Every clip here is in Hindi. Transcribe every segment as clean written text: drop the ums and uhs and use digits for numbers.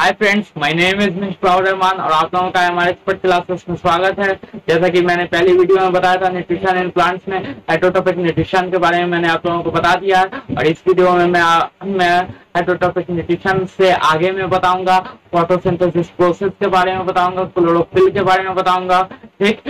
Hi friends, my name is mister Rahman और आप लोगों का हमारे एक्सपर्ट क्लासेस में स्वागत है। जैसा कि मैंने पहली वीडियो में बताया था न्यूट्रिशन इन प्लांट्स में हेटरोटॉपिक न्यूट्रिशन के बारे में मैंने आप लोगों को बता दिया है और इस वीडियो में मैं हेटरोटॉपिक न्यूट्रिशन से आगे में बताऊंगा, फोटोसिंथेसिस प्रोसेस के बारे में बताऊंगा, क्लोरोफिल के बारे में बताऊंगा। ठीक,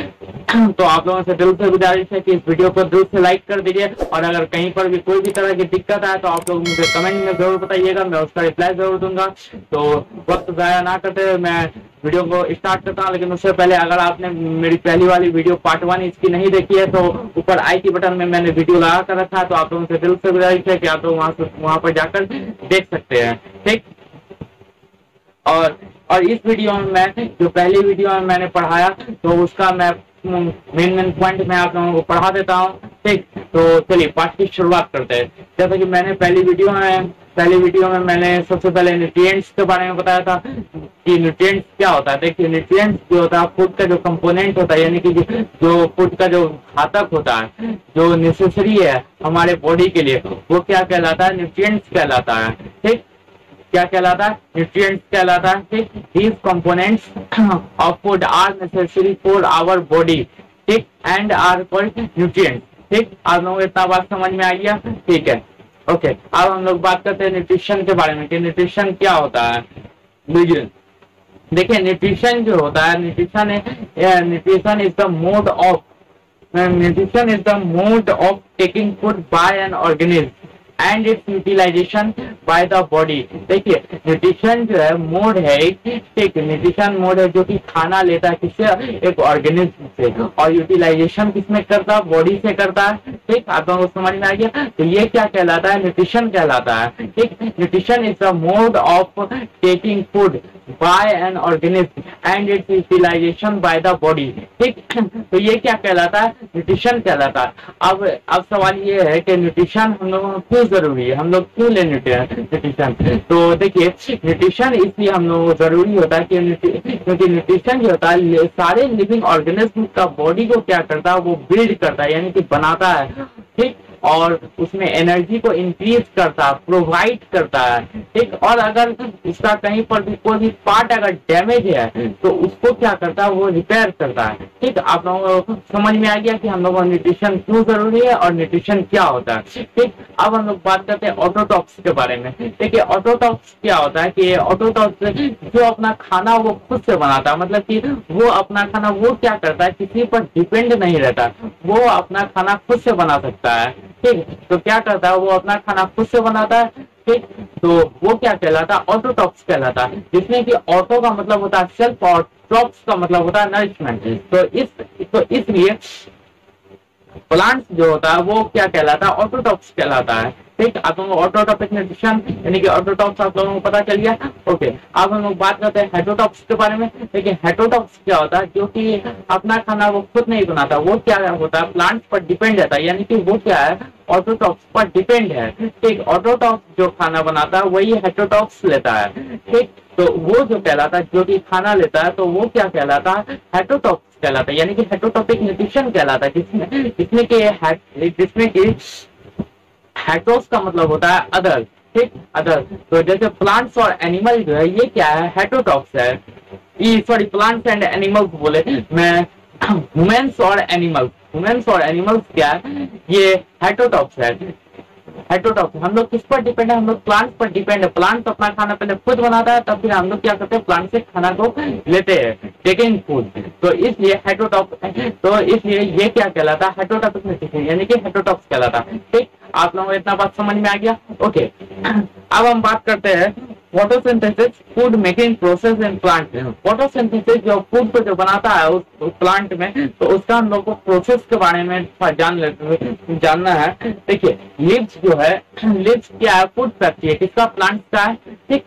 तो आप लोगों से दिल से गुजारिश है कि इस वीडियो को दिल से लाइक कर दीजिए और अगर कहीं पर भी कोई भी तरह की दिक्कत आए तो आप लोग मुझे कमेंट में जरूर बताइएगा, मैं उसका रिप्लाई जरूर दूंगा। तो वक्त जाया ना करते हुए मैं वीडियो को स्टार्ट करता हूँ, लेकिन उससे पहले अगर आपने मेरी पहली वाली वीडियो पार्ट 1 इसकी नहीं देखी है तो ऊपर आई की बटन में मैंने वीडियो लगा कर रखा है, तो आप लोगों से दिल से गुजारिश है कि आप लोग वहां पर जाकर देख सकते हैं। ठीक, और इस वीडियो में मैं जो पहली वीडियो में मैंने पढ़ाया तो उसका मैं मेन पॉइंट मैं आप लोगों को पढ़ा देता हूँ। ठीक, तो चलिए पाठ की शुरुआत करते हैं। जैसा कि मैंने पहली वीडियो में मैंने सबसे पहले न्यूट्रिएंट्स के बारे में बताया था कि न्यूट्रिएंट्स क्या होता है। देखिए, न्यूट्रिएंट्स जो होता है फूड का जो कंपोनेंट होता है, यानी कि जो फूड का जो घातक होता है, जो नेसेसरी है हमारे बॉडी के लिए, वो क्या कहलाता है? न्यूट्रिएंट्स कहलाता है। ठीक, क्या कहलाता है? न्यूट्रिएंट्स कहलाता है। ठीक, these components of food are necessary for our body, ठीक, and are called nutrients। ठीक, आप लोगों को इतना बात समझ में आ गया? ठीक है, ओके। अब हम लोग बात करते हैं न्यूट्रिशन के बारे में कि न्यूट्रिशन क्या होता है। देखिए, न्यूट्रिशन जो होता है, nutrition is the mode of taking food by an organism and its utilisation by the body. देखिए, न्यूट्रिशन जो है मोड है, एक न्यूट्रिशन मोड है जो कि खाना लेता है किससे? एक ऑर्गेनिज्म से, और यूटिलाइजेशन किसमें करता है? बॉडी से करता है। ठीक, आप लोगों को समझ में आ गया? तो ये क्या कहलाता है? न्यूट्रिशन कहलाता है। ठीक, nutrition is the mode of taking food by an organism and its utilisation by the body. ठीक, तो ये क्या कहलाता है? न्यूट्रिशन कहलाता है। अब सवाल ये है कि न्यूट्रिशन हम लोगों को क्यों जरूरी है, हम लोग क्यों ले न्यूट्रिशन? तो देखिए, न्यूट्रिशन इसलिए हम लोगों को जरूरी होता है क्योंकि न्यूट्रिशन जो होता है सारे लिविंग ऑर्गेनिज्म का बॉडी को क्या करता है? वो बिल्ड करता है, यानी कि बनाता है। ठीक, और उसमें एनर्जी को इंक्रीज करता है, प्रोवाइड करता है। ठीक, और अगर उसका कहीं पर भी कोई भी पार्ट अगर डैमेज है तो उसको क्या करता है? वो रिपेयर करता है। ठीक, आप लोगों को समझ में आ गया कि हम लोगों को न्यूट्रिशन क्यों जरूरी है और न्यूट्रिशन क्या होता है। ठीक, अब हम लोग बात करते हैं ऑटोटॉक्स के बारे में। देखिए, ऑटोटॉक्स क्या होता है कि ऑटोटॉक्स जो अपना खाना वो खुद से बनाता है, मतलब कि वो अपना खाना वो क्या करता है? किसी पर डिपेंड नहीं रहता, वो अपना खाना खुद से बना सकता है। ठीक, तो क्या करता है? वो अपना खाना खुद से बनाता है। ठीक, तो वो क्या कहलाता है? ऑटोटॉक्स कहलाता है, जिसमें कि ऑटो का मतलब होता है सेल्फ और टॉक्स का मतलब होता है नरिशमेंट। तो इसलिए प्लांट्स जो होता है वो क्या कहलाता है? ऑटोटॉक्स कहलाता है। ठीक, आप लोगों को ऑटोटॉपिक न्यूट्रिशन यानी कि ऑटोटॉक्स आप लोगों को पता चल गया। ओके, अब हम लोग बात करते हैं हेटरोटॉक्स के बारे में। देखिए, हेटरोटॉक्स क्या होता है? जो कि अपना खाना वो खुद नहीं बनाता, वो क्या होता है? प्लांट्स पर डिपेंड रहता है, यानी कि वो क्या है? ऑटोटॉक्स पर डिपेंड है। ठीक, ऑटोटॉक्स जो खाना बनाता है वही हेटरोटॉक्स लेता है। ठीक, तो वो जो कहलाता है, जो कि खाना लेता है, तो वो क्या कहलाता है? हेटरोटॉक्स कहलाता है, यानी कि हेटरोटॉपिक न्यूट्रिशन कहलाता है, जिसमें कि हेटरोस का मतलब होता है अदर। ठीक, अदर। तो जैसे प्लांट्स और एनिमल जो है ये क्या है? हेटरोटॉक्स है। सॉरी, प्लांट्स एंड एनिमल्स बोले मैं, ह्यूमंस और एनिमल्स क्या है? ये हेटरोटॉक्स है। हेटरोटॉक्स हम लोग किस पर डिपेंड है? हम लोग प्लांट्स पर डिपेंड है। प्लांट्स अपना खाना पहले खुद बनाता है, तब फिर हम लोग क्या करते हैं? प्लांट से खाना को लेते हैं, टेकिंग फूड। तो इसलिए ये क्या कहलाता है? हेटरोटॉपिक न्यूट्रिशन, यानी कि हेटरोटॉक्स कहलाता है। ठीक, आप लोगों को इतना बात समझ में आ गया? ओके, अब हम बात करते हैं photosynthesis food making process in plant. Photosynthesis जो फूड को जो बनाता है उस प्लांट में, तो उसका हम लोग को प्रोसेस के बारे में जानना है। देखिए, लिव्स जो है, लिव्स क्या है? फूड फैक्ट्री है। किसका? प्लांट्स का है। ठीक,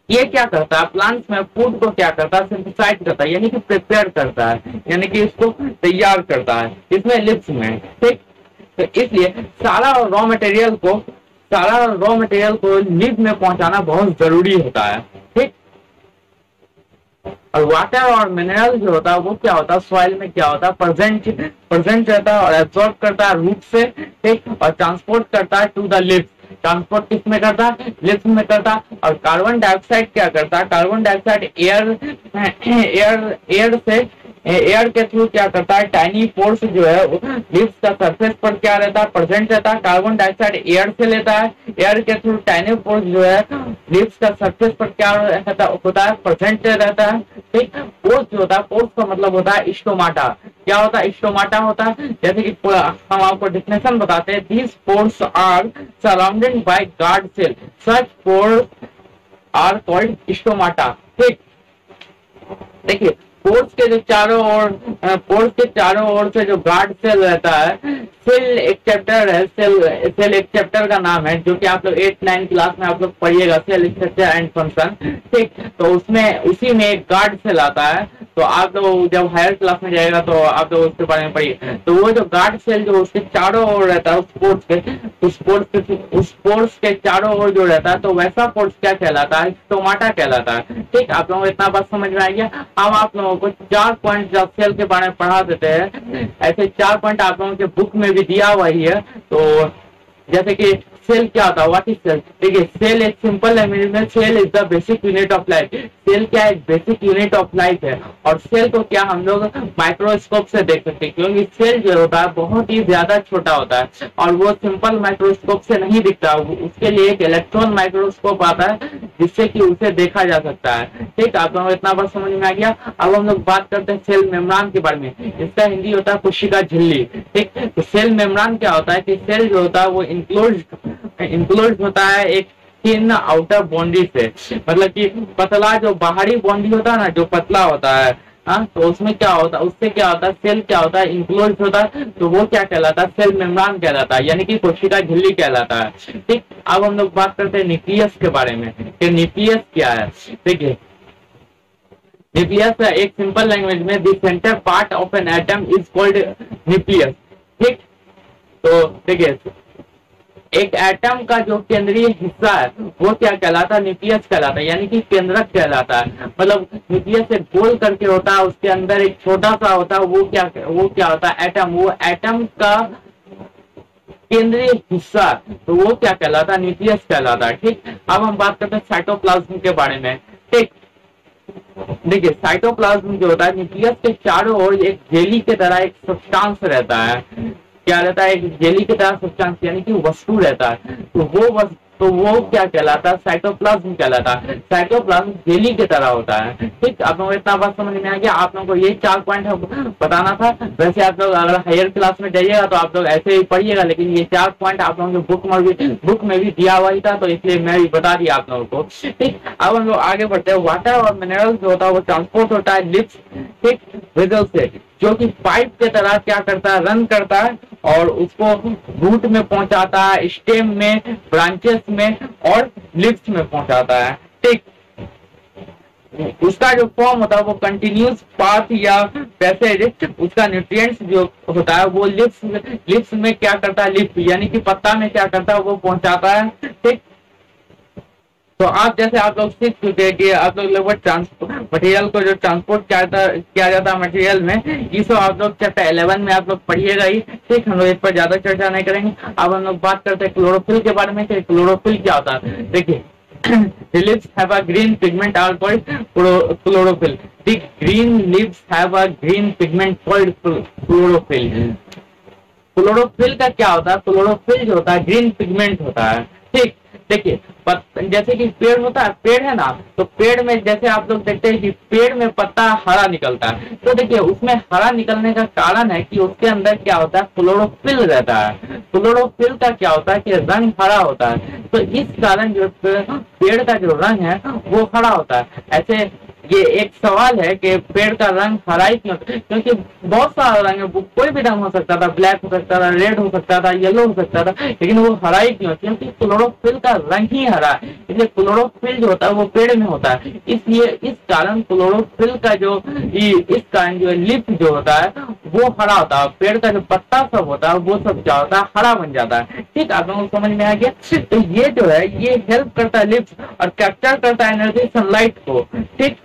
ये क्या करता है? प्लांट्स में फूड को क्या करता है? सिंथेसाइज करता है, यानी कि प्रिपेयर करता है, यानी कि इसको तैयार करता है। इसमें लिव्स में। ठीक, तो इसलिए सारा रॉ मटेरियल को लिव में पहुंचाना बहुत जरूरी होता है। ठीक, और वाटर और मिनरल जो होता है वो क्या होता है? सॉइल में क्या होता है? प्रेजेंट रहता है और एब्जॉर्ब करता है रूट से। ठीक, और ट्रांसपोर्ट करता है टू द लिव्स। ट्रांसपोर्ट किस में करता है, लिप्स में करता। और कार्बन डाइऑक्साइड क्या करता है, कार्बन डाइऑक्साइड एयर के थ्रू क्या करता है, टाइनी पोर्स जो है लिप्स का सरफेस पर क्या रहता है, प्रेजेंट रहता है। कार्बन डाइऑक्साइड एयर से लेता है, एयर के थ्रू टाइनी पोर्स जो है लिप्स का सरफेस पर क्या होता है, प्रेजेंट रहता है। ठीक, पोर्स जो होता है, पोर्स का मतलब होता है स्टोमाटा। क्या होता है, स्टोमाटा होता है। जैसे कि हम आपको डेफिनेशन बताते हैं, these pores are surrounded by guard cell, such pores are called stomata. ठीक, देखिए पोर्स के जो चारों ओर, पोर्स के चारों ओर से जो गार्ड सेल रहता है, सेल एक चैप्टर है, सेल एक चैप्टर का नाम है, जो कि आप लोग 8-9 क्लास में आप लोग पढ़िएगा, सेल स्ट्रक्चर एंड फंक्शन। ठीक, तो उसमें उसी में एक गार्ड सेल आता है। तो आप लोग जब हायर क्लास में जाएगा तो आप लोग उसके बारे में पढ़िए। तो वो जो गार्ड सेल जो उसके चारों ओर रहता है, उस पोर्स के चारों ओर जो रहता है, तो वैसा पोर्स क्या कहलाता है, स्टोमाटा कहलाता है। ठीक, आप लोगों को इतना बात समझ में आ गया। हम आप लोगों को 4 पॉइंट जब सेल के बारे में पढ़ा देते हैं, ऐसे 4 पॉइंट आप लोगों के बुक में भी दिया हुआ ही है। तो जैसे कि सेल क्या होता है, व्हाट इज सेल। देखिए सेल एक सिंपल लैंग्वेज में, cell is the basic unit of life. Cell क्या एक बेसिक यूनिट ऑफ लाइफ है। और सेल को क्या हम लोग माइक्रोस्कोप से देख सकते हैं, क्योंकि सेल जो होता है बहुत ही ज्यादा छोटा होता है और वो सिंपल माइक्रोस्कोप से नहीं दिखता। उसके लिए एक इलेक्ट्रॉन माइक्रोस्कोप आता है जिससे कि उसे देखा जा सकता है। ठीक, आप लोगों को इतना बात समझ में आ गया। अब हम लोग बात करते हैं सेल मेम्ब्रेन के बारे में। इसका हिंदी होता है कोशिका झिल्ली। ठीक, तो सेल मेम्ब्रेन क्या होता है कि सेल जो होता है वो इंक्लोज होता है एक थिन आउटर बाउंड्री से, मतलब कि पतला जो बाहरी बाउंड्री होता है ना, जो पतला होता है, हाँ, तो उसमें क्या होता है, उससे क्या होता है, सेल क्या होता है, इंक्लोज होता है। तो वो क्या कहलाता है, सेल मेम्ब्रेन कहलाता है, यानी कि कोशिका झिल्ली कहलाता है। ठीक, अब हम लोग बात करते हैं न्यूक्लियस के बारे में कि न्यूक्लियस क्या है। देखिए न्यूक्लियस एक सिंपल लैंग्वेज में the centre part of an atom is called nucleus. ठीक, तो देखिए एक एटम का जो केंद्रीय हिस्सा है वो क्या कहलाता है, न्यूक्लियस कहलाता है, यानी कि केंद्रक कहलाता है। मतलब न्यूक्लियस एक गोल करके होता है, उसके अंदर एक छोटा सा होता है, वो क्या होता है, एटम। वो एटम का केंद्रीय हिस्सा, तो वो क्या कहलाता है, न्यूक्लियस कहलाता है। ठीक, अब हम बात करते हैं साइटोप्लाज्म के बारे में। ठीक, देखिए साइटोप्लाज्म जो होता है, न्यूक्लियस के चारों ओर एक जेली की तरह एक सब्सटेंस रहता है। क्या रहता है, एक जेली की तरह सब्सटेंस, यानी कि वस्तु रहता है। तो वो क्या कहलाता है, साइटोप्लाज्म कहलाता है। साइटोप्लाज्म जेली की तरह होता है। ठीक, आप लोगों को इतना बात समझ में आ गया। आप लोगों को ये 4 पॉइंट बताना था। वैसे आप लोग अगर हायर क्लास में जाइएगा तो आप लोग ऐसे ही पढ़िएगा, लेकिन ये 4 पॉइंट आप लोगों के बुक में भी दिया हुआ ही था, तो इसलिए मैं भी बता दिया आप लोगों को। ठीक, अब हम लोग आगे बढ़ते हैं। वाटर और मिनरल जो होता है वो ट्रांसपोर्ट होता है लिप्स, ठीक, वेसल से, जो कि पाइप की तरह क्या करता है, रन करता है और उसको रूट में पहुंचाता है, स्टेम में, ब्रांचेस में और लिप्स में पहुंचाता है। ठीक, उसका जो फॉर्म होता है वो कंटिन्यूस पाथ या पैसेज, उसका न्यूट्रिएंट्स जो होता है वो लिप्स में क्या करता है, लिप यानी कि पत्ता में क्या करता है, वो पहुंचाता है। ठीक, तो आप लोग सीख चुके हैं कि आप लोग लगभग मटेरियल को जो ट्रांसपोर्ट किया जाता है मटेरियल में, ये सब आप लोग चैप्टर 11 में आप लोग पढ़िएगा ही। ठीक, हम लोग इस पर ज्यादा चर्चा नहीं करेंगे। अब हम लोग बात करते हैं क्लोरोफिल के बारे में कि क्लोरोफिल क्या होता है। देखिए the leaves have a green pigment are called chlorophyll. The green leaves have a green pigment called chlorophyll. Chlorophyll का क्या होता है, क्लोरोफिल जो होता है ग्रीन पिगमेंट होता है। ठीक, देखिए जैसे कि पेड़ होता है, पेड़ है ना, तो पेड़ में जैसे आप लोग देखते हैं कि पेड़ में पत्ता हरा निकलता है, तो देखिए उसमें हरा निकलने का कारण है कि उसके अंदर क्या होता है, क्लोरोफिल रहता है। क्लोरोफिल का क्या होता है कि रंग हरा होता है, तो इस कारण जो पेड़ का जो रंग है वो हरा होता है। ऐसे ये एक सवाल है कि पेड़ का रंग हरा ही क्यों, क्योंकि बहुत सारा रंग है, कोई भी रंग हो सकता था, ब्लैक हो सकता था, रेड हो सकता था, येलो हो सकता था, लेकिन वो हरा ही क्यों, क्योंकि क्लोरोफिल का रंग ही हरा है। इसलिए क्लोरोफिल जो होता है वो पेड़ में होता है, इसलिए इस कारण क्लोरोफिल का जो इस कारण जो लिप जो होता है वो हरा होता है। पेड़ का जो पत्ता सब होता है वो सब क्या होता है, हरा बन जाता है। ठीक, आप लोगों को समझ में आ गया। तो ये जो है ये हेल्प करता है लिप्स और कैप्चर करता है एनर्जी सनलाइट को। ठीक,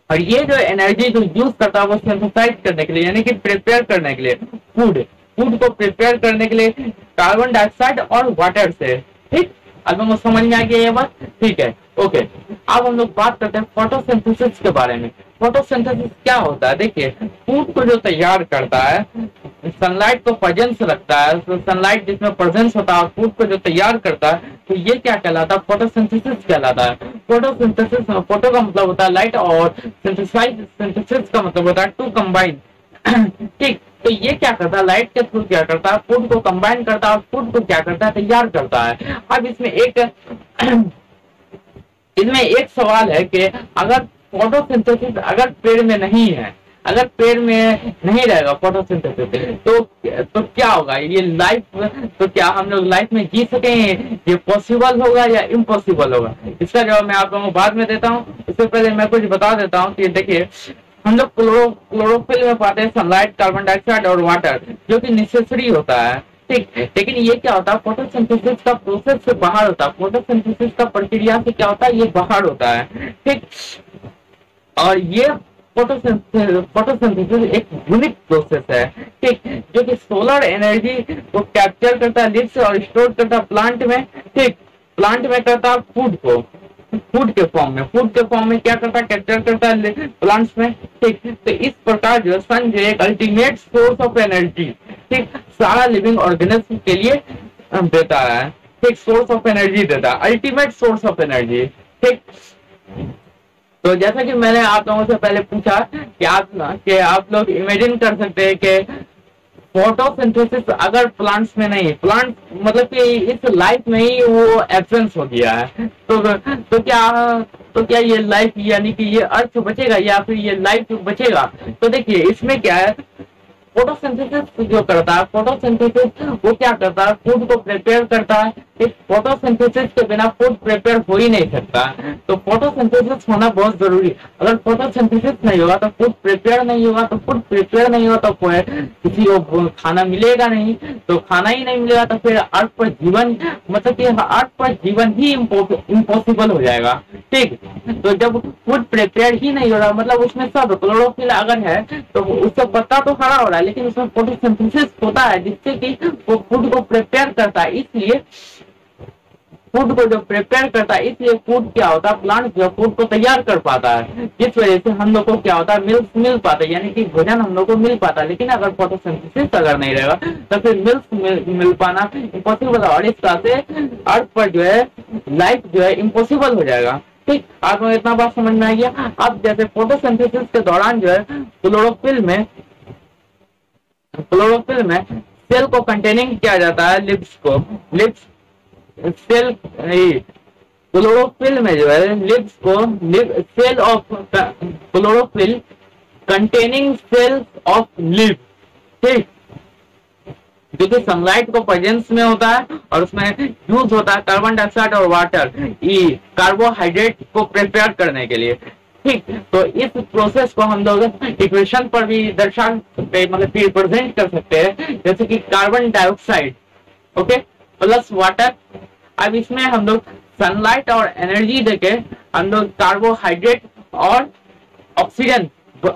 और ये जो एनर्जी जो यूज करता है वो सिंथेसाइज करने के लिए, यानी कि प्रिपेयर करने के लिए, फूड को प्रिपेयर करने के लिए कार्बन डाइऑक्साइड और वाटर से। ठीक, अब हमको समझ में आ गया ये बात, ठीक है, ओके। अब हम लोग बात करते हैं फोटोसिंथेसिस के बारे में। फोटोसिंथेसिस क्या होता है? देखिए, फूड को जो तैयार करता है, सनलाइट को प्रेजेंस रखता है, तो सनलाइट जिसमें प्रेजेंस होता है फूड को जो तैयार करता है, तो ये क्या कहलाता है? फोटोसिंथेसिस कहलाता है। फोटोसिंथेसिस, फोटो का मतलब होता है लाइट, और सिंथेसिस का मतलब होता है टू कंबाइन। ठीक, तो ये क्या करता है? लाइट के थ्रू क्या करता है? फूड को कंबाइन करता है, फूड को क्या करता है? तैयार करता है। अब इसमें एक सवाल है कि अगर फोटोसिंथेसिस अगर पेड़ में नहीं है, अगर पेड़ में नहीं रहेगा फोटोसिंथेसिस, तो क्या होगा? ये लाइफ, तो क्या हम लोग लाइफ में जी सकेंगे? ये पॉसिबल होगा या इम्पॉसिबल होगा? इसका जवाब मैं आप लोगों को बाद में देता हूँ। इससे पहले मैं कुछ बता देता हूँ कि देखिए, हम लोग क्लोरोफिल में पाते हैं सनलाइट, कार्बन डाइऑक्साइड और वाटर, जो कि नेसेसरी होता है। ठीक, लेकिन ये क्या होता है? फोटोसिंथेसिस का प्रोसेस से बाहर होता है, फोटोसिंथेसिस का प्रक्रिया से क्या होता है? ये बाहर होता है। ठीक, और ये फोटोसिंथेसिस एक यूनिक प्रोसेस है, ठीक, जो कि सोलर एनर्जी को कैप्चर करता है लिप्स और स्टोर करता है प्लांट में। ठीक, प्लांट में करता है फूड को, फूड के फॉर्म में क्या करता है? कैप्चर करता है प्लांट्स में। ठीक, तो इस प्रकार जो सन जो एक अल्टीमेट सोर्स ऑफ एनर्जी, ठीक, सारा लिविंग ऑर्गेनिज्म के लिए देता है। ठीक, सोर्स ऑफ एनर्जी देता है, अल्टीमेट सोर्स ऑफ एनर्जी। ठीक, तो जैसा कि मैंने आप लोगों से पहले पूछा कि आप लोग इमेजिन कर सकते हैं कि फोटोसिंथेसिस अगर प्लांट्स में नहीं, प्लांट मतलब कि इस लाइफ में ही वो एब्सेंस हो गया है, तो क्या ये लाइफ, यानी कि ये अर्थ बचेगा या फिर ये लाइफ बचेगा? तो देखिए, इसमें क्या है, फोटोसिंथेसिस जो करता है, फोटोसिंथेसिस वो क्या करता है? फूड को प्रिपेयर करता है। इस फोटोसिंथेसिस के बिना फूड प्रिपेयर हो ही नहीं सकता, तो फोटोसिंथेसिस होना बहुत जरूरी है। अगर फोटोसिंथेसिस नहीं होगा तो फूड प्रिपेयर नहीं होगा, तो फूड प्रिपेयर नहीं होगा तो किसी को खाना मिलेगा नहीं, तो खाना ही नहीं मिलेगा तो फिर अर्थ पर जीवन, मतलब कि अर्थ पर जीवन ही इम्पॉसिबल हो जाएगा। ठीक, तो जब फूड प्रिपेयर ही नहीं हो रहा, मतलब उसमें सब क्लोरोफिल अगर है तो उससे पत्ता तो हरा हो रहा है, लेकिन उसमें फोटोसिंथेसिस होता है जिससे कि वो फूड को प्रिपेयर करता है। इसलिए फूड को जो प्रिपेयर करता है, इसलिए फूड क्या होता है? प्लांट जो फूड को तैयार कर पाता है, जिस वजह से हम लोग को क्या होता है? मिल्क मिल पाता है, यानी कि भोजन हम लोग को मिल पाता है। लेकिन अगर फोटोसिंथेसिस अगर नहीं रहेगा तो फिर मिल्क मिल पाना इम्पॉसिबल है, और इस तरह से अर्थ पर जो है लाइफ जो है इम्पॉसिबल हो जाएगा। ठीक, आपको इतना बात समझ में आ गया। अब जैसे फोटोसिंथेसिस के दौरान जो है क्लोरोफिल में सेल को कंटेनिंग किया जाता है, लिप्स सेल, क्लोरोफिल में जो है cell of chlorophyll containing cells of leaf. ठीक, जो कि सनलाइट को प्रेजेंस में होता है, और उसमें यूज होता है कार्बन डाइऑक्साइड और वाटर, कार्बोहाइड्रेट को प्रिपेयर करने के लिए। ठीक, तो इस प्रोसेस को हम लोग इक्वेशन पर भी दर्शा सकते हैं, मतलब रिप्रेजेंट कर सकते हैं, जैसे कि carbon dioxide, okay, plus water. अब इसमें हम लोग सनलाइट और एनर्जी देके हम लोग कार्बोहाइड्रेट और ऑक्सीजन को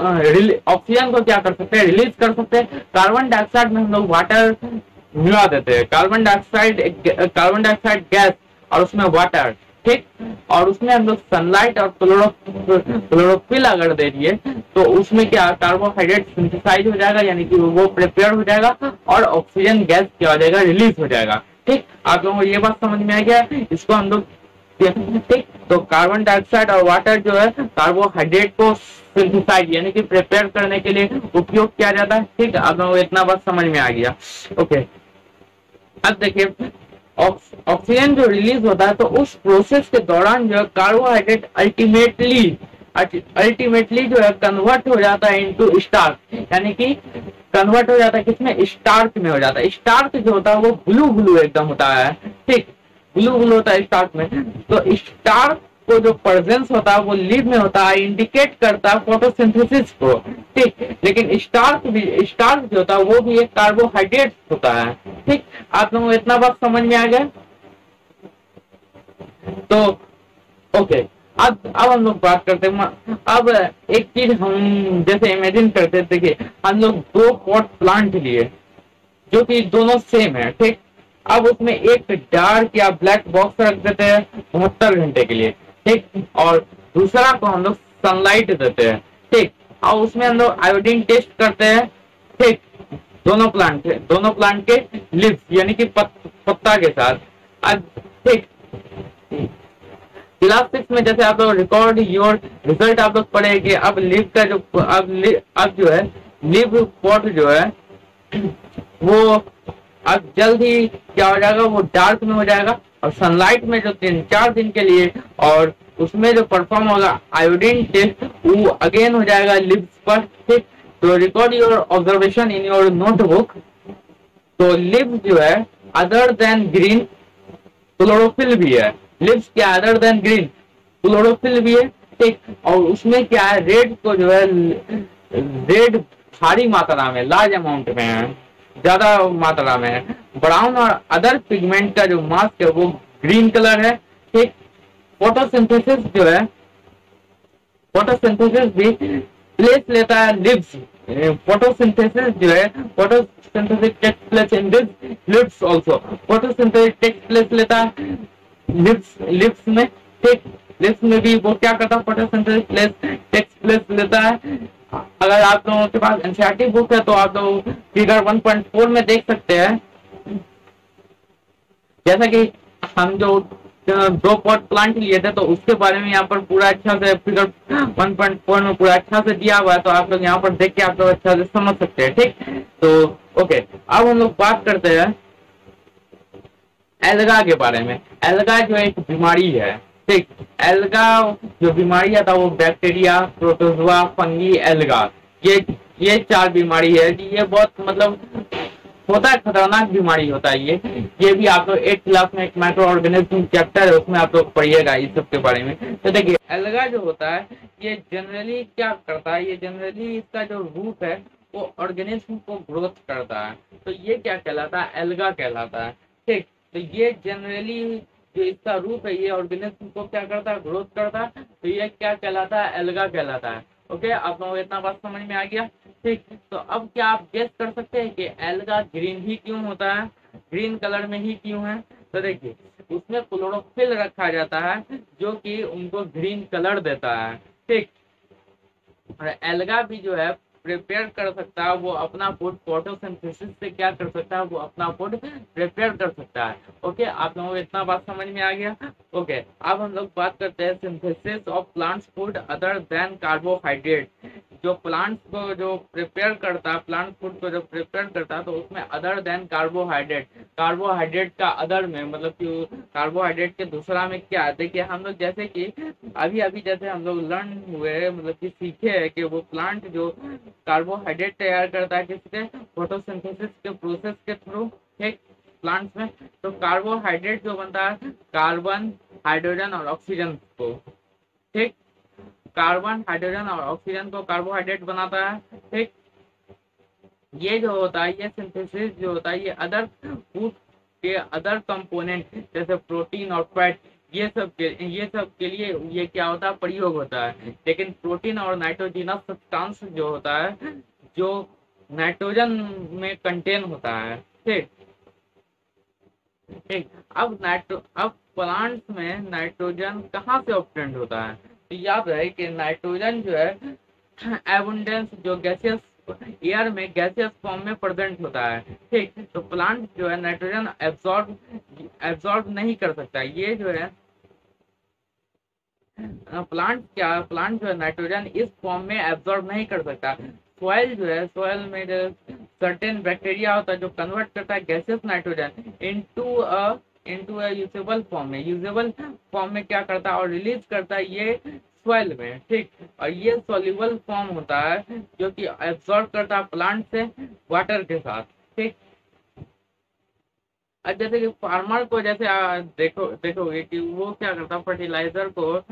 क्या कर सकते हैं? रिलीज कर सकते हैं। कार्बन डाइऑक्साइड में हम लोग वाटर मिला देते हैं, कार्बन डाइऑक्साइड गैस और उसमें वाटर। ठीक, और उसमें हम लोग सनलाइट और क्लोरोफिल अगर दे दिए तो उसमें क्या कार्बोहाइड्रेट सिंथेसाइज हो जाएगा, यानी कि वो प्रिपेयर हो जाएगा, और ऑक्सीजन गैस क्या हो जाएगा? रिलीज हो जाएगा। ठीक, आप लोगों को ये बात समझ में आ गया? इसको हम लोग, ठीक, तो कार्बन डाइऑक्साइड और वाटर जो है कार्बोहाइड्रेट को सिंथेसाइज यानी कि प्रिपेयर करने के लिए उपयोग किया जाता है। ठीक, आप लोगों को इतना बात समझ में आ गया? ओके, अब देखिए, ऑक्सीजन जो रिलीज होता है तो उस प्रोसेस के दौरान जो है कार्बोहाइड्रेट अल्टीमेटली जो है कन्वर्ट हो जाता है इनटू स्टार्च, यानी कि कन्वर्ट हो जाता है किसमें? स्टार्च में हो जाता है। स्टार्च जो होता है वो ब्लू एकदम होता है। ठीक, ब्लू होता है स्टार्च में। तो स्टार्च को जो प्रेजेंस होता है वो लीव में होता है, इंडिकेट करता है फोटोसिंथेसिस को। ठीक, लेकिन स्टार्च जो होता है वो भी एक कार्बोहाइड्रेट होता है। ठीक, आप लोगों को इतना बात समझ में आ गया? तो ओके, अब हम लोग बात करते हैं। अब एक चीज हम जैसे इमेजिन करते थे कि हम लोग 2 पॉट प्लांट लिए जो कि दोनों सेम है। ठीक, अब उसमें एक डार्क या ब्लैक बॉक्स रख देते हैं 72 घंटे के लिए, ठीक। और दूसरा को हम लोग सनलाइट देते हैं, ठीक। और उसमें हम लोग आयोडीन टेस्ट करते हैं, ठीक। दोनों प्लांट के लिव्स यानी कि पत्ता के साथ। अब ठीक, क्लास 6 में जैसे आप लोग रिकॉर्ड योर रिजल्ट आप लोग पढ़ेंगे। अब लिव का जो अब जो है लिव पॉट जो है वो अब जल्द ही क्या हो जाएगा, वो डार्क में हो जाएगा और सनलाइट में जो 3-4 दिन के लिए, और उसमें जो परफॉर्म होगा आयोडीन टेस्ट वो अगेन हो जाएगा लिव्स पर, ठीक। तो record your observation in your notebook. तो लिव्स जो है अदर देन ग्रीन क्लोरोफिल भी है, लिव्स क्या अदर देन ग्रीन क्लोरोफिल भी है, ठीक। और उसमें क्या है, रेड को जो है रेड भारी मात्रा में, लार्ज अमाउंट में है, ज्यादा मात्रा में है। ब्राउन और अदर पिगमेंट का जो मास्क है वो ग्रीन कलर है, ठीक। फोटोसिंथेसिस जो है, फोटोसिंथेसिस भी प्लेस लेता है लिव्स। फोटोसिंथेसिस जो है, photosynthesis takes place in this leaves also. Photosynthesis takes place लेता है लिव्स में, ठीक। लिव्स में भी वो क्या करता है, फोटोसिंथेसिस प्लेस टेक्स प्लेस लेता है। अगर आप लोगों के पास एनसीईआरटी बुक है तो आप लोग फिगर 1.4 में देख सकते हैं, जैसा कि हम जो 2 पॉट प्लांट लिए थे तो उसके बारे में यहाँ पर पूरा अच्छा से फिगर 1.4 में पूरा अच्छा से दिया हुआ है। तो आप लोग यहाँ पर देख के आप लोग अच्छा से समझ सकते हैं, ठीक। तो ओके, अब हम लोग बात करते हैं एल्गा के बारे में। एल्गा जो एक बीमारी है, ठीक। एल्गा जो बीमारी है था वो बैक्टीरिया, प्रोटोजोआ, फंगी, एल्गा, ये 4 बीमारी है। ये बहुत मतलब होता है, खतरनाक बीमारी होता है ये भी आप लोग 8th क्लास में एक माइक्रो ऑर्गेनिज्म चैप्टर है उसमें आप लोग पढ़िएगा इस सब के बारे में। तो देखिए एल्गा जो होता है ये जनरली क्या करता है, ये जनरली इसका जो रूट है वो ऑर्गेनिज्म को ग्रोथ करता है, तो ये क्या कहलाता है, एल्गा कहलाता है, ठीक। तो ये जनरली जो इसका रूप है ये ऑर्गेनिज्म को क्या करता है, ग्रोथ करता है, तो ये क्या कहलाता है, एल्गा कहलाता है। ओके, आप लोगों को इतना बात समझ में आ गया, ठीक। तो अब क्या आप गेस कर सकते हैं कि एल्गा ग्रीन ही क्यों होता है, ग्रीन कलर में ही क्यों है। तो देखिए उसमें क्लोरोफिल रखा जाता है जो कि उनको ग्रीन कलर देता है, ठीक। और एल्गा भी जो है प्रिपेयर कर सकता है, वो अपना फूड फोटोसिंथेसिस से क्या कर सकता है, वो अपना फूड प्रिपेयर कर सकता है। ओके, आप लोगों को इतना बात समझ में आ गया। ओके, अब हम लोग बात करते हैं synthesis of plants food other than carbohydrate. जो प्लांट्स को जो प्रिपेयर करता है, प्लांट फूड को जो प्रिपेयर करता है तो उसमें अदर देन कार्बोहाइड्रेट, कार्बोहाइड्रेट का अदर में मतलब कि कार्बोहाइड्रेट के दूसरा में क्या है। देखिए हम लोग जैसे कि अभी अभी जैसे हम लोग लर्न हुए मतलब कि सीखे है कि वो प्लांट जो कार्बोहाइड्रेट तैयार करता है किससे, फोटोसिंथेसिस के प्रोसेस के थ्रू, ठीक, प्लांट्स में। तो कार्बोहाइड्रेट जो बनता है कार्बन, हाइड्रोजन और ऑक्सीजन को, ठीक, कार्बन, हाइड्रोजन और ऑक्सीजन को कार्बोहाइड्रेट बनाता है, ठीक। ये जो होता है, ये सिंथेसिस जो होता है, ये अदर फूड के अदर कंपोनेंट जैसे प्रोटीन और फैट, ये सब के लिए ये क्या होता है, प्रयोग होता है। लेकिन प्रोटीन और नाइट्रोजनस सब्सटेंस जो होता है जो नाइट्रोजन में कंटेन होता है, ठीक, ठीक। अब प्लांट्स में नाइट्रोजन कहाँ से ऑब्टेन्ड होता है, तो याद रहे कि नाइट्रोजन जो है एबुंडेंस जो गैसियस एयर में गैसियस फॉर्म में प्रेजेंट होता है, ठीक। तो प्लांट जो है नाइट्रोजन एब्सॉर्ब नहीं कर सकता। ये जो है प्लांट जो है नाइट्रोजन इस फॉर्म में एब्सॉर्ब नहीं कर सकता। सॉइल जो है, सॉइल में जो सर्टेन बैक्टीरिया होता है जो कन्वर्ट करता है gaseous nitrogen into a usable form में, यूजेबल फॉर्म में क्या करता है और रिलीज करता है ये सॉइल में, ठीक। और ये सॉल्युबल फॉर्म होता है जो कि एब्सॉर्ब करता है प्लांट से वाटर के साथ, ठीक। अब जैसे कि फार्मर को जैसे देखोगे कि वो क्या करता है, फर्टिलाइजर को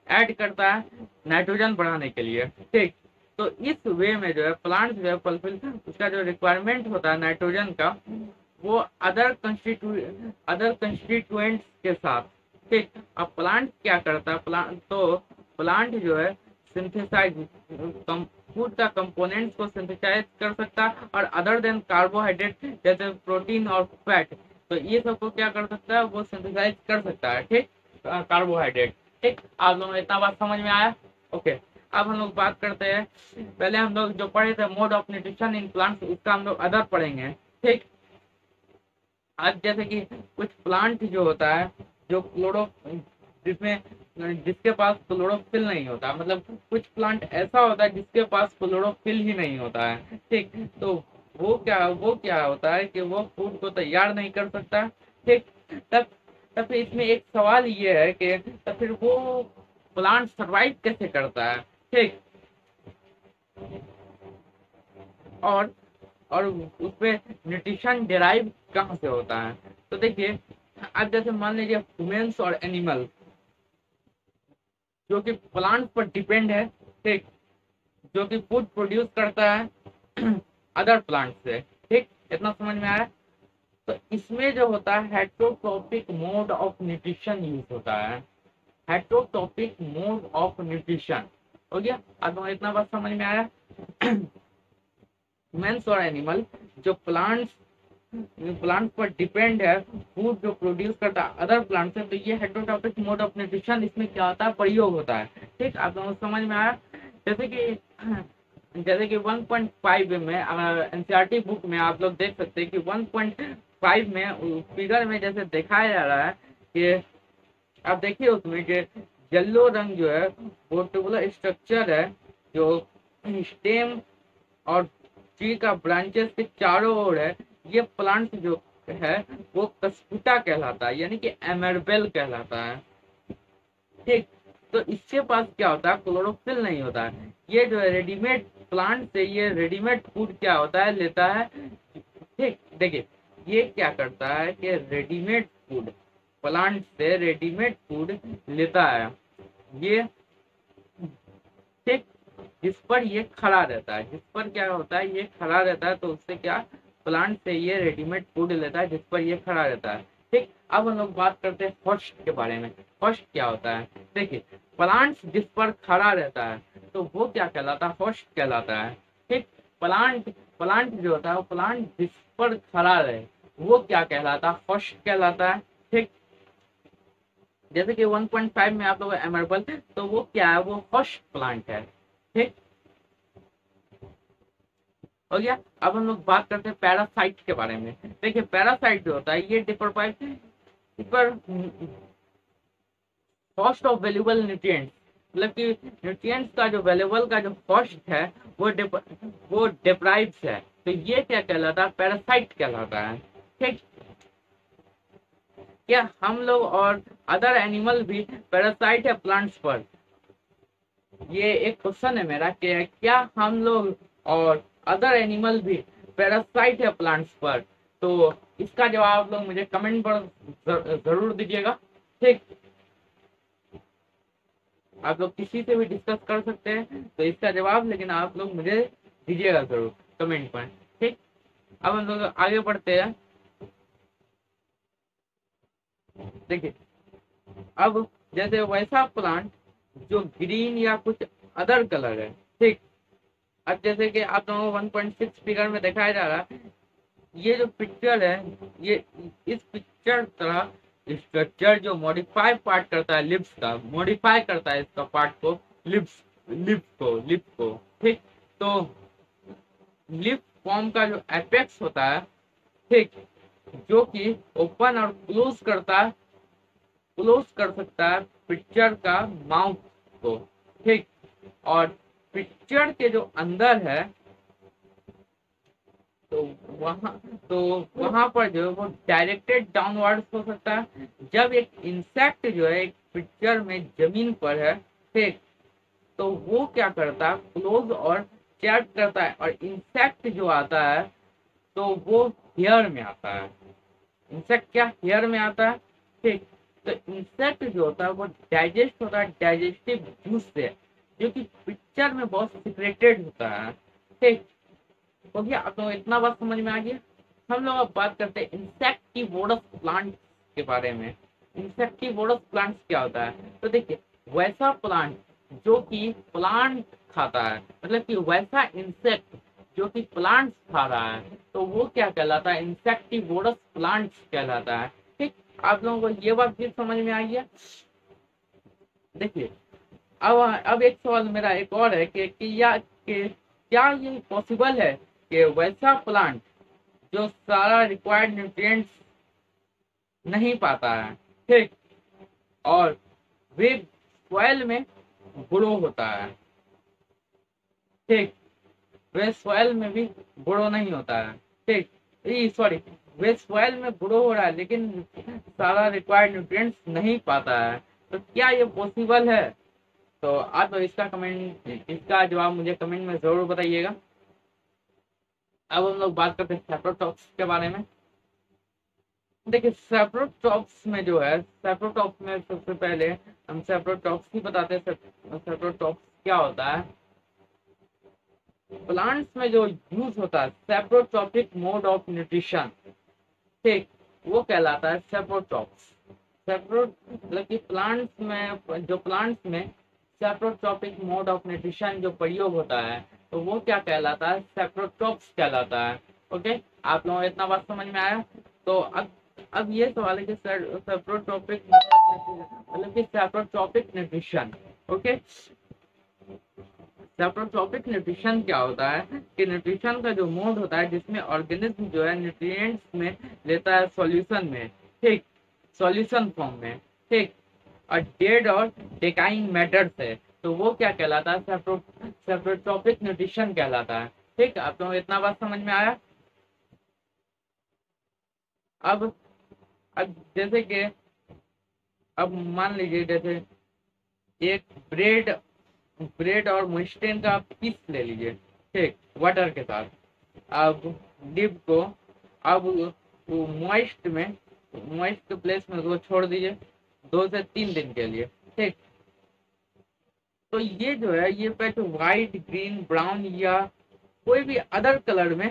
ऐड करता है नाइट्रोजन बढ़ाने के लिए, ठीक। तो इस वे में जो है प्लांट जो है फुलफिल उसका जो रिक्वायरमेंट होता है नाइट्रोजन का वो अदर कंस्टिट्यूएंट्स के साथ, ठीक। अब प्लांट क्या करता है, प्लांट जो है सिंथेसाइज फूड का कंपोनेंट्स को सिंथेसाइज कर सकता है और अदर देन कार्बोहाइड्रेट जैसे प्रोटीन और फैट तो ये सबको क्या कर सकता है, वो सिंथेसाइज कर सकता है, ठीक, कार्बोहाइड्रेट। ठीक, आप लोगों को इतना बात समझ में आया? ओके, अब हम लोग बात करते हैं, पहले हम लोग जो पढ़े थे mode of nutrition in plants, उसका हम लोग अदर पढ़ेंगे। ठीक, आज जैसे कि कुछ प्लांट जो होता है जो क्लोरो, जिसमें जिसके पास क्लोरोफिल नहीं होता, मतलब कुछ प्लांट ऐसा होता है जिसके पास क्लोरोफिल ही नहीं होता है। ठीक, तो वो क्या होता है कि वो फूड को तैयार नहीं कर सकता। ठीक, तब तब फिर इसमें एक सवाल ये है कि तब फिर वो प्लांट सरवाइव कैसे करता है। ठीक, और और उसमें न्यूट्रिशन डिराइव कहाँ से होता है। तो देखिए, अब जैसे मान लीजिए ह्यूमंस और एनिमल जो कि प्लांट पर डिपेंड है, ठीक, जो कि फूड प्रोड्यूस करता है अदर प्लांट से। ठीक, इतना समझ में आया? तो इसमें जो होता है heterotrophic mode of nutrition use होता है, हेट्रोट्रोपिक मोड ऑफ न्यूट्रिशन। हो गया, अब इतना बात समझ में आया? ह्यूमंस और एनिमल जो प्लांट्स प्लांट पर डिपेंड है, फूड जो प्रोड्यूस करता है अदर प्लांट से, तो ये हेट्रोट्रोपिक मोड ऑफ न्यूट्रिशन इसमें क्या होता है, प्रयोग होता है। ठीक, आप लोगों को समझ में आया? जैसे कि 1.5 में एनसीईआरटी बुक में आप लोग देख सकते हैं कि 1.5 में फिगर में जैसे दिखाया जा रहा है कि आप देखिए उसमें कि येलो रंग जो है वो ट्यूबुलर स्ट्रक्चर है, जो स्टेम और ट्री का ब्रांचेस के चारों ओर है। ये प्लांट जो है वो कस्पुटा कहलाता है, यानी कि एमरबेल कहलाता है। ठीक, तो इसके पास क्या होता है, क्लोरोफिल नहीं होता है। ये जो है रेडीमेड प्लांट से ये रेडीमेड फूड क्या होता है, लेता है। ठीक, देखिए ये क्या करता है कि रेडीमेड फूड, प्लांट से रेडीमेड फूड लेता है ये। ठीक, जिस पर ये खड़ा रहता है, जिस पर क्या होता है ये खड़ा रहता है, तो उससे क्या, प्लांट से ये रेडीमेड फूड लेता है जिस पर ये खड़ा रहता है। ठीक, अब हम लोग बात करते हैं फर्स्ट के बारे में। फर्स्ट क्या होता है, देखिए प्लांट जिस पर खड़ा रहता है तो वो क्या कहलाता है, फर्स्ट कहलाता है। ठीक, प्लांट प्लांट जो होता है वो प्लांट जिस पर खड़ा रहे वो क्या कहलाता है, फर्स्ट कहलाता है। ठीक, जैसे कि 1.5 में आप लोग एमरबल, तो वो क्या है, वो फर्स्ट प्लांट है। ठीक, हो गया। अब हम लोग बात करते हैं पैरासाइट के बारे में। देखिए पैरासाइट जो होता है ये कॉस्ट ऑफ वैल्यूएबल न्यूट्रिएंट्स, मतलब कि न्यूट्रिएंट्स का जो वैल्यूएबल का जो कॉस्ट है वो डिप्राइव्स है, तो ये क्या कहलाता है, पैरासाइट कहलाता है। ठीक, क्या हम लोग और अदर एनिमल भी पैरासाइट है प्लांट्स पर? ये एक क्वेश्चन है मेरा कि क्या हम लोग और अदर एनिमल भी पैरासाइट है प्लांट्स पर? तो इसका जवाब लोग मुझे कमेंट पर जरूर दीजिएगा। ठीक, आप लोग किसी से भी डिस्कस कर सकते हैं तो इसका जवाब, लेकिन आप लोग मुझे दीजिएगा जरूर कमेंट पर। ठीक, अब हम लोग आगे बढ़ते हैं। देखिए, अब जैसे वैसा प्लांट जो ग्रीन या कुछ अदर कलर है। ठीक, अब जैसे कि आप लोगों को 1.6 फिगर में दिखाया जा रहा है, ये जो पिक्चर है, ये इस पिक्चर तरह स्ट्रक्चर जो मॉडिफाई पार्ट करता है लिप्स का, मॉडिफाई करता है इसका पार्ट को, लिप को। ठीक, तो लिप फॉर्म का जो एपेक्स होता है, ठीक, जो कि ओपन और क्लोज कर सकता है पिक्चर का माउथ को। ठीक, और पिक्चर के जो अंदर है तो वहां पर जो है वो डायरेक्टेड डाउनवर्ड हो सकता है। जब एक इंसेक्ट जो है एक पिक्चर में जमीन पर है, ठीक, तो वो क्या करता है, क्लोज और चेक करता है, और इंसेक्ट जो आता है तो वो हेयर में आता है। इंसेक्ट क्या हेयर में आता है। ठीक, तो इंसेक्ट जो होता है वो डाइजेस्ट होता है डाइजेस्टिव जूस से, जो कि पिक्चर में बहुत सिक्रेटेड होता है। ठीक, हो गया। अब तो इतना बात समझ में आ गया। हम लोग अब बात करते हैं इंसेक्टिवोरस प्लांट के बारे में। इंसेक्टिवोरस प्लांट्स क्या होता है, तो देखिए वैसा प्लांट जो कि प्लांट खाता है, मतलब कि वैसा इंसेक्ट जो कि प्लांट्स खा रहा है, तो वो क्या कहलाता है, इंसेक्टिवोरस प्लांट्स कहलाता है। ठीक, आप लोगों को ये बात भी समझ में आई है। देखिए अब एक सवाल मेरा एक और है कि क्या ये पॉसिबल है कि वैसा प्लांट जो सारा रिक्वायर्ड न्यूट्रिएंट्स नहीं पाता है, ठीक, और वे सॉइल में ग्रो होता है, ठीक, वे सॉइल में भी ग्रो नहीं होता है, ठीक, सॉरी, वे सॉइल में ग्रो हो रहा है लेकिन सारा रिक्वायर्ड न्यूट्रिएंट्स नहीं पाता है, तो क्या ये पॉसिबल है? तो आप इसका जवाब मुझे कमेंट में जरूर बताइएगा। अब हम लोग बात करते हैं सेप्रोटॉप्स के बारे में। देखिए सेप्रोटॉप्स में जो है, सेप्रोटॉप्स में सबसे पहले हम सेप्रोटॉप्स ही बताते हैं। सेप्रोटॉप्स क्या होता है? प्लांट्स में जो यूज होता है सेप्रोटॉपिक मोड ऑफ न्यूट्रिशन, ठीक, वो कहलाता है सेप्रोटॉप्स। मतलब कि प्लांट्स में सेप्रोटॉपिक मोड ऑफ न्यूट्रिशन जो प्रयोग होता है तो वो क्या कहलाता है, सेप्रोटॉप्स कहलाता है। ओके, आप लोगों को इतना बात समझ में आया? तो अब ये सवाल है कि सेप्रोटॉपिक मतलब कि सेप्रोटॉपिक न्यूट्रिशन, ओके, सेप्रोटॉपिक न्यूट्रिशन क्या होता है कि न्यूट्रिशन का जो मोड होता है जिसमें ऑर्गेनिज्म जो है न्यूट्रिएंट्स में लेता है सॉल्यूशन में, ठीक, सॉल्यूशन फॉर्म में, ठीक, और डेड और डिकाइंग मैटर से, तो वो क्या कहलाता है, सेप्रोटॉपिक न्यूट्रिशन कहलाता है। ठीक, आप लोगों को इतना बात समझ में आया? अब अब जैसे कि अब मान लीजिए जैसे एक ब्रेड और मोइस्टेन का पीस ले लीजिए, ठीक, वाटर के साथ। अब डिप को अब वो मॉइस्ट प्लेस में उसको छोड़ दीजिए 2 से 3 दिन के लिए, ठीक। तो ये जो है ये पैच व्हाइट, ग्रीन, ब्राउन या कोई भी अदर कलर में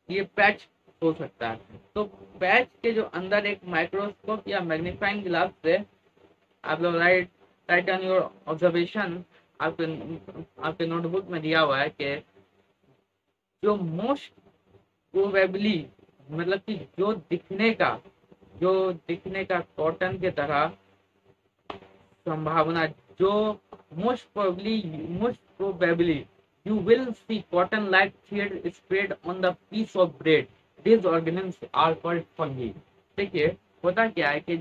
ये पैच हो सकता है। तो पैच के जो अंदर एक माइक्रोस्कोप या मैग्नीफाइंग ग्लास से आप लोग राइट ऑन योर ऑब्जर्वेशन, आपके नोटबुक में दिया हुआ है कि जो मोस्ट प्रोबेबली मतलब कि जो दिखने का कॉटन के तरह संभावना, जो most probably you will see cotton like thread spread on the piece of bread, these organisms are called fungi। देखिए होता क्या है कि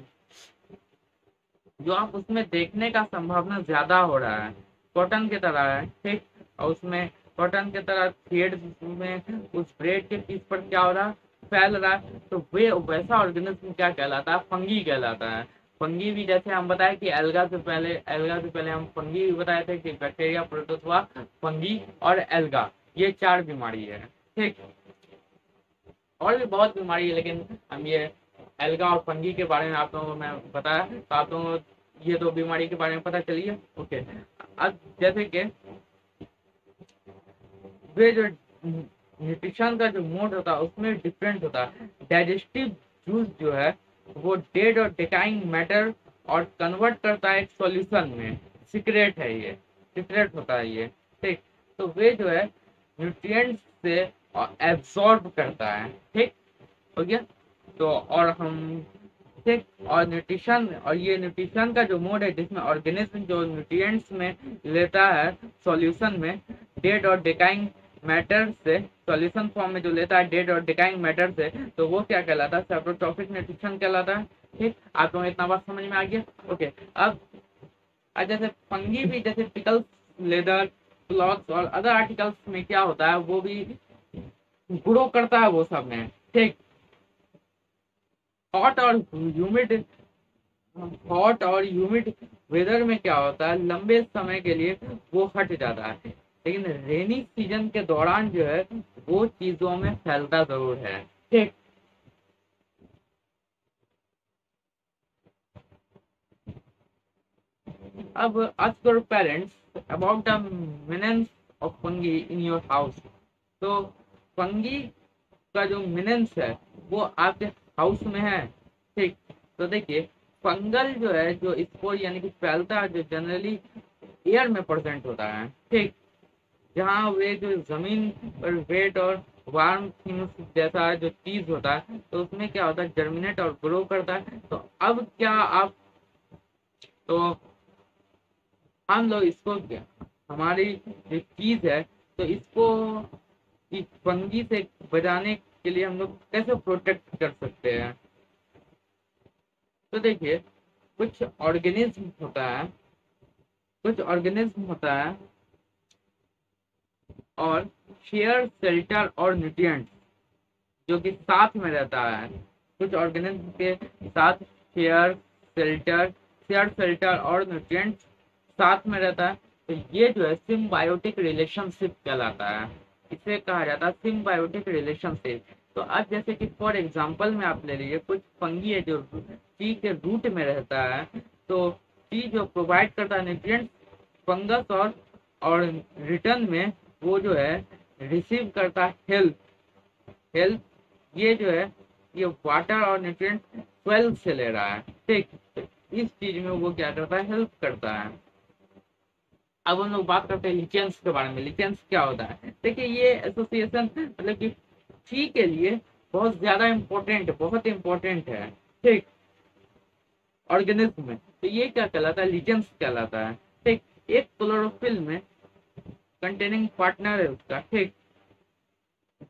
जो आप उसमें देखने का संभावना ज्यादा हो रहा है कॉटन की तरह है, ठीक, और उसमें कॉटन की तरह थ्रेड में उस ब्रेड के पीस पर क्या हो रहा है, फैल रहा है, तो वे वैसा ऑर्गेनिज्म क्या कहलाता है, फंगी कहलाता है। फंगी भी जैसे हम बताए कि एल्गा से पहले हम फंगी भी बताए थे कि बैक्टीरिया, प्रोटोजोआ, फंगी और एल्गा, ये 4 बीमारी है, ठीक। और भी बहुत बीमारी है लेकिन हम ये एल्गा और फंगी के बारे में आप लोगों को मैं बताया, तो आप लोगों को ये 2 बीमारी के बारे में पता चलिए। ओके, अब जैसे कि वे जो न्यूट्रिशन का जो मोड होता है उसमें डिफरेंट होता है। डाइजेस्टिव जूस जो है वो डेड और डिकाइंग मैटर और कन्वर्ट करता है एक सॉल्यूशन में, सीक्रेट होता है ये, ठीक। तो वे जो है न्यूट्रिएंट्स से एब्सॉर्ब करता है, ठीक हो गया। तो और हम ठीक, और ये न्यूट्रिशन का जो मोड है जिसमें ऑर्गेनिज्म जो न्यूट्रिएंट्स में लेता है सॉल्यूशन में डेड और डिकाइंग मैटर से, सॉल्यूशन फॉर्म में जो लेता है डेड और डिकाइंग मैटर से, तो वो क्या कहलाता है, सेप्रोटॉपिक न्यूट्रिशन कहलाता है। ठीक, आप लोगों को इतना बात समझ में आ गया? ओके, अब जैसे फंगी भी जैसे पिकल्स, लेदर, क्लॉथ्स और अदर आर्टिकल्स में क्या होता है वो भी ग्रो करता है वो सब में, ठीक। हॉट और ह्यूमिड वेदर में क्या होता है, लंबे समय के लिए वो हट जाता है, लेकिन रेनी सीजन के दौरान जो है वो चीजों में फैलता जरूर है, ठीक। अब ask your parents about the menace of fungi in your house। तो फंगी का जो मिनेंस है वो आपके हाउस में है, ठीक। तो देखिए फंगल जो है जो स्पोर यानी कि फैलता है जो जनरली एयर में प्रेजेंट होता है, ठीक। जहाँ वे जो जमीन पर वेट और वार्म थिंग्स जैसा जो चीज होता है, तो उसमें क्या होता है, जर्मिनेट और ग्रो करता है। तो अब क्या आप, तो हम लोग इसको हमारी जो चीज है, तो इसको इस फंगी से बचाने के लिए हम लोग कैसे प्रोटेक्ट कर सकते हैं। तो देखिए, कुछ ऑर्गेनिज्म होता है, कुछ ऑर्गेनिज्म होता है और शेयर शेल्टर और न्यूट्रिएंट्स जो कि साथ में रहता है, कुछ ऑर्गेनिज्म के साथ शेयर शेल्टर और न्यूट्रिएंट्स साथ में रहता है। तो ये जो है सिम्बायोटिक रिलेशनशिप कहलाता है, इसे कहा जाता है सिम्बायोटिक रिलेशनशिप। तो अब जैसे कि फॉर एग्जांपल में आप ले लीजिए, कुछ फंगी है जो ट्री के रूट में रहता है, तो ट्री जो प्रोवाइड करता है न्यूट्रिएंट्स फंगस, और रिटर्न में वो जो है रिसीव करता है हेल्प। हेल्प ये जो है, ये वाटर और न्यूट्रिएंट स्वेल से ले रहा है, ठीक। तो इस चीज में वो क्या करता है, हेल्प करता है। अब हम लोग बात करते हैं लिचेंस के बारे में। लिचेंस क्या होता है, देखिए ये एसोसिएशन मतलब कि ट्री के लिए बहुत ज्यादा इम्पोर्टेंट, बहुत इम्पोर्टेंट है, ठीक, ऑर्गेनिज्म में। तो ये क्या कहलाता है, लिचेंस कहलाता है, ठीक। एक क्लोरोफिल में कंटेनिंग पार्टनर है उसका, ठीक,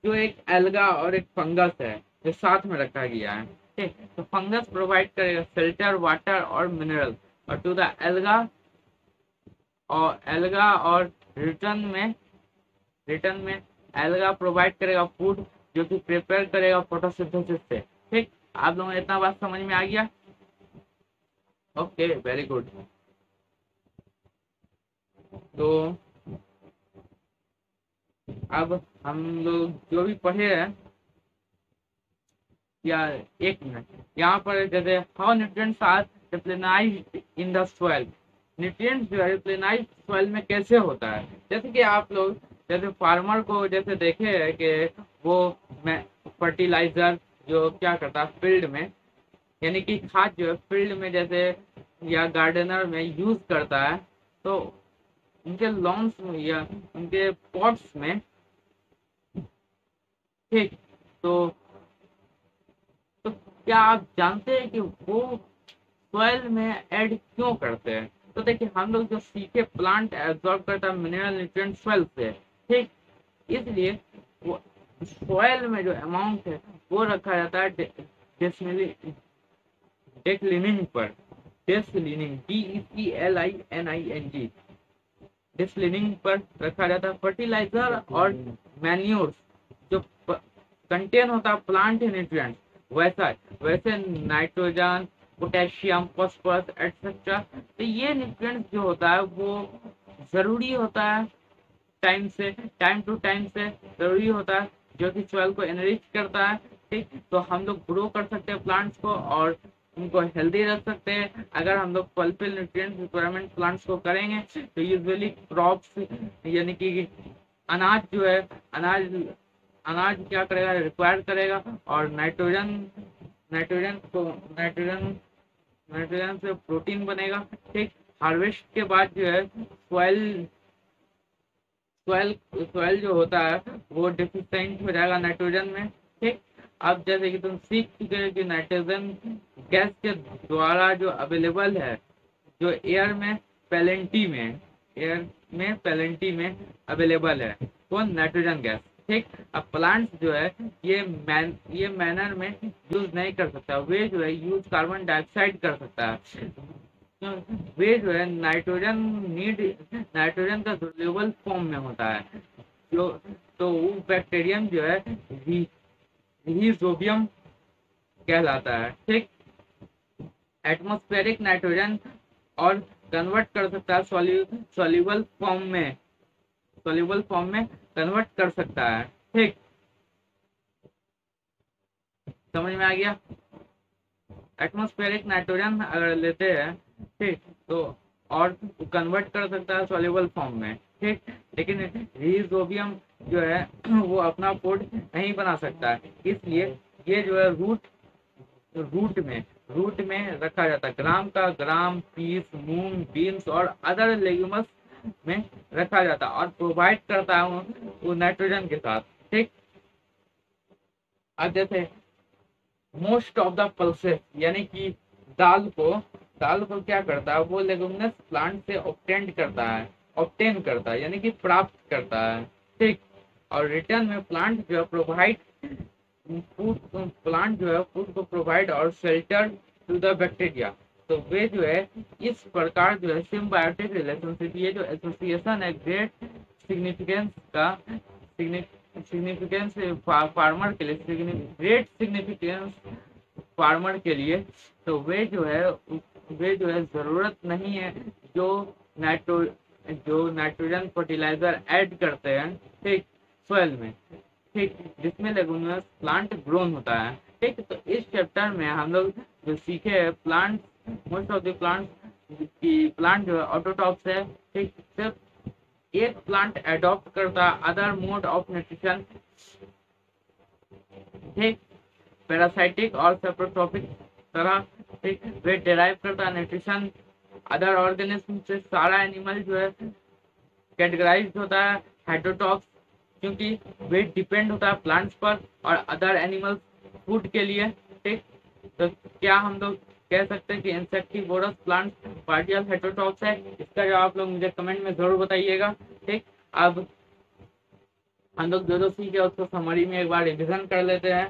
जो एक एल्गा और एक फंगस है जो साथ में रखा गया है, ठीक। तो फंगस प्रोवाइड करेगा शेल्टर, वाटर और मिनरल, और टू द एल्गा और रिटर्न में एल्गा प्रोवाइड करेगा फूड, जो कि प्रिपेयर करेगा फोटोसिंथेसिस से, ठीक। आप लोगों को इतना बात समझ में आ गया? Okay, very good. तो अब हम लोग जो भी पढ़े हैं, या एक मिनट, यहाँ पर जैसे how nutrients are replenished in the soil, nutrients जो है रिप्लेनाइज्ड सॉइल में कैसे होता है। जैसे कि आप लोग जैसे फार्मर को जैसे देखे है कि वो फर्टिलाइजर जो क्या करता है फील्ड में, यानी कि खाद जो है फील्ड में जैसे या गार्डनर में यूज करता है, तो उनके लॉन्स में या उनके पॉट्स में, ठीक। तो क्या आप जानते हैं कि वो सॉइल में ऐड क्यों करते हैं? तो देखिए, हम लोग जो सीखे प्लांट एब्जॉर्ब करता है मिनरल न्यूट्रिएंट सॉइल से, ठीक, इसलिए वो सॉइल में जो अमाउंट है वो रखा जाता है डेक्लिनिंग पर, डेस्लिनिंग, DECLINING, डिस्लिनिंग पर रखा जाता है। फर्टिलाइजर और मैन्योर्स जो कंटेन होता है प्लांट न्यूट्रिएंट, वैसे नाइट्रोजन, पोटेशियम, फॉस्फोरस एटसेट्रा, तो ये न्यूट्रिएंट्स जो होता है वो जरूरी होता है, टाइम टू टाइम से जरूरी होता है, जो कि सॉइल को एनरिच करता है, ठीक। तो हम लोग ग्रो कर सकते हैं प्लांट्स को और उनको हेल्दी रख सकते हैं अगर हम लोग फुलफिल न्यूट्रिएंट रिक्वायरमेंट प्लांट्स को करेंगे। तो यूजुअली क्रॉप्स यानी कि अनाज जो है, अनाज अनाज क्या करेगा, रिक्वायर करेगा, और नाइट्रोजन को नाइट्रोजन से प्रोटीन बनेगा, ठीक। हार्वेस्ट के बाद जो है सॉइल जो होता है वो डिफिशिएंट हो जाएगा नाइट्रोजन में, ठीक। अब जैसे कि तुम सीख चुके हो कि नाइट्रोजन गैस के द्वारा जो अवेलेबल है, जो एयर में पैलेंटी में अवेलेबल है, कौन, नाइट्रोजन गैस, ठीक। अब प्लांट्स जो है ये मैनर में यूज नहीं कर सकता, वे जो है यूज कार्बन डाइऑक्साइड कर सकता है। वे जो है नाइट्रोजन का सोल्यूबल फॉर्म में होता है, जो तो वो बैक्टीरियम जो है रिहिजोबियम कहलाता है, ठीक। एटमॉस्फेरिक नाइट्रोजन और कन्वर्ट कर सकता है सॉल्यूबल फॉर्म में कन्वर्ट कर सकता है, ठीक। समझ में आ गया? एटमॉस्फेरिक नाइट्रोजन अगर लेते हैं, ठीक, तो और कन्वर्ट कर सकता है सॉल्युबल फॉर्म में, ठीक। लेकिन रिहिजोबियम जो है वो अपना फूड नहीं बना सकता है, इसलिए ये जो है रूट में रखा जाता है। ग्राम, पीस, मूंग, बीन्स और अदर लेग्यूमस में रखा जाता है और प्रोवाइड करता है वो नाइट्रोजन के साथ। ठीक, अब जैसे मोस्ट ऑफ द पल्सेस यानी कि दाल को क्या करता है, वो लेगुमिनस प्लांट से ऑब्टेन करता है यानी कि प्राप्त करता है। ठीक, और रिटर्न में प्लांट जो है फूड को प्रोवाइड और शेल्टर टू द बैक्टीरिया। तो वे जो है इस प्रकार जो है सिम्बायोटिक रिलेशनशिप, ये जो एसोसिएशन है ग्रेट सिग्निफिकेंस फार्मर के लिए, ग्रेट सिग्निफिकेंस फार्मर के लिए। तो वे जो है जरूरत नहीं है जो नाइट्रोजन फर्टिलाइजर ऐड करते हैं, ठीक, सोयल में, ठीक, जिसमें लेगुमिनस प्लांट ग्रोन होता है। ठीक, तो इस चैप्टर में हम लोग जो सीखे हैं मोस्ट ऑफ द प्लांट जो है ऑटोटॉप्स है। ठीक, सिर्फ एक प्लांट एडॉप्ट करता है अदर मोड ऑफ न्यूट्रिशन। ठीक, पैरासाइटिक और सेप्रोट्रॉपिक तरह। ठीक, वे डिराइव करता है न्यूट्रिशन अदर ऑर्गेनिज्म से। सारा एनिमल जो है कैटेगराइज होता है हेटेरोटॉप्स, क्योंकि वे डिपेंड होता है प्लांट्स पर और अदर एनिमल्स फूड के लिए। ठीक, तो क्या हम लोग कह सकते हैं कि इंसेक्टिवोरस प्लांट्स पार्शियल हेटेरोटॉप्स है? इसका जवाब आप लोग मुझे कमेंट में जरूर बताइएगा। ठीक, अब हम लोग जो सीखे उसको समरी में एक बार रिविजन कर लेते हैं।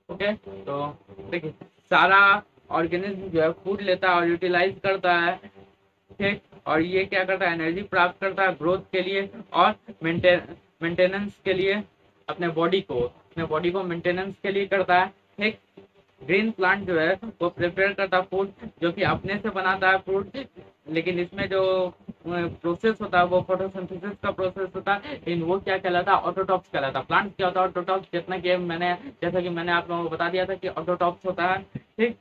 ओके, तो देखिए सारा ऑर्गेनिज्म जो है फूड लेता है और यूटिलाइज करता है। ठीक, और ये क्या करता है, एनर्जी प्राप्त करता है ग्रोथ के लिए और मेंटेनेंस के लिए, अपने बॉडी को मेंटेनेंस के लिए करता है। ठीक, ग्रीन प्लांट जो है वो प्रिपेयर करता है फूड, जो कि अपने से बनाता है फूड, लेकिन इसमें जो प्रोसेस होता है वो फोटोसिंथेसिस का प्रोसेस होता है, लेकिन वो क्या कहलाता है, ऑटोटॉप्स कहलाता है। प्लांट क्या होता है, ऑटोटॉप्स, जैसा कि मैंने आप लोगों को बता दिया था कि ऑटोटॉप्स होता है। ठीक,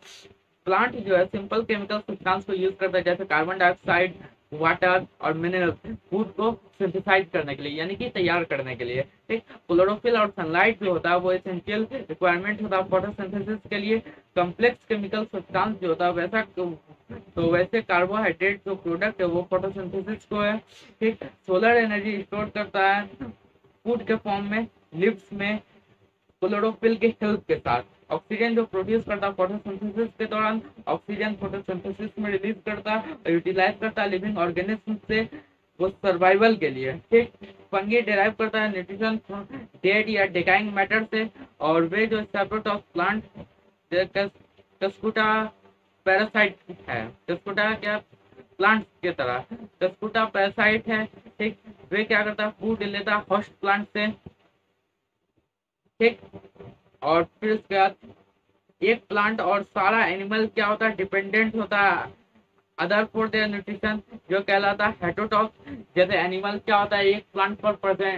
प्लांट जो है सिंपल केमिकल सब्सटेंस को यूज करता है, जैसे कार्बन डाइऑक्साइड, वाटर और मिनरल फूड को सिंथेसाइज करने के लिए यानी कि तैयार करने के लिए। ठीक, क्लोरोफिल और सनलाइट जो होता है वो एसेंशियल रिक्वायरमेंट होता है फोटोसिंथेसिस के लिए। कॉम्प्लेक्स केमिकल सब्सटेंस जो होता है वैसे कार्बोहाइड्रेट जो प्रोडक्ट है वो फोटोसिंथेसिस को है। ठीक, सोलर एनर्जी स्टोर करता है फूड के फॉर्म में लीव्स में क्लोरोफिल के हेल्प के साथ। ऑक्सीजन जो प्रोड्यूस करता है फोटोसिंथेसिस के दौरान, ऑक्सीजन फोटोसिंथेसिस में रिलीज करता है और यूटिलाइज करता है लिविंग ऑर्गेनिज्म से वो सर्वाइवल के लिए। ठीक, फंगी डिराइव करता है न्यूट्रिशन डेड या डिकाइंग मैटर से, और वे जो separate of plant Cuscuta parasite है। कस्कुटा क्या प्लांट की तरह कस्कुटा पैरासाइट है। ठीक, वे क्या करता है, फूड लेता है होस्ट प्लांट से। ठीक, और फिर उसके बाद एक प्लांट और सारा एनिमल क्या होता है, डिपेंडेंट होता है अदर फॉर देयर न्यूट्रिशन, जो कहलाता है हेटेरोटॉप्स। जैसे एनिमल क्या होता है, एक प्लांट पर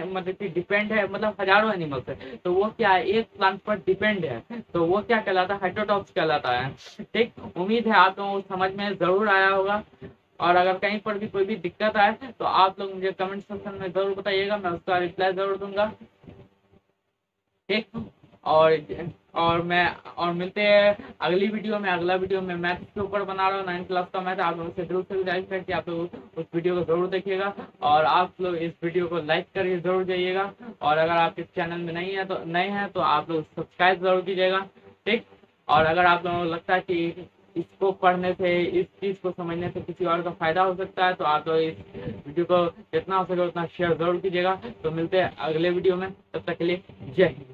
मतलब कि डिपेंड है, मतलब हजारों एनिमल्स है, तो वो क्या है, एक प्लांट पर डिपेंड है, तो वो क्या कहलाता है, हेटेरोटॉप्स कहलाता है। ठीक, उम्मीद है आप लोगों को समझ में जरूर आया होगा, और अगर कहीं पर भी कोई भी दिक्कत आए तो आप लोग मुझे कमेंट सेक्शन में जरूर बताइएगा, मैं उसका रिप्लाई जरूर दूंगा। ठीक, और मिलते हैं अगली वीडियो में। अगला वीडियो में मैथ के ऊपर बना रहा हूँ, 9th क्लास का मैथ। आप लोगों से जरूर से गुजारिश है कि आप लोग उस वीडियो को जरूर देखिएगा, और आप लोग इस वीडियो को लाइक करके जरूर जाइएगा, और अगर आप इस चैनल में नए हैं तो आप लोग सब्सक्राइब जरूर कीजिएगा। ठीक, और अगर आप लोगों को लगता है कि इसको पढ़ने से, इस चीज को समझने से किसी और का फायदा हो सकता है, तो आप लोग इस वीडियो को जितना हो सके उतना शेयर जरूर कीजिएगा। तो मिलते हैं अगले वीडियो में, तब तक के लिए जय हिंद।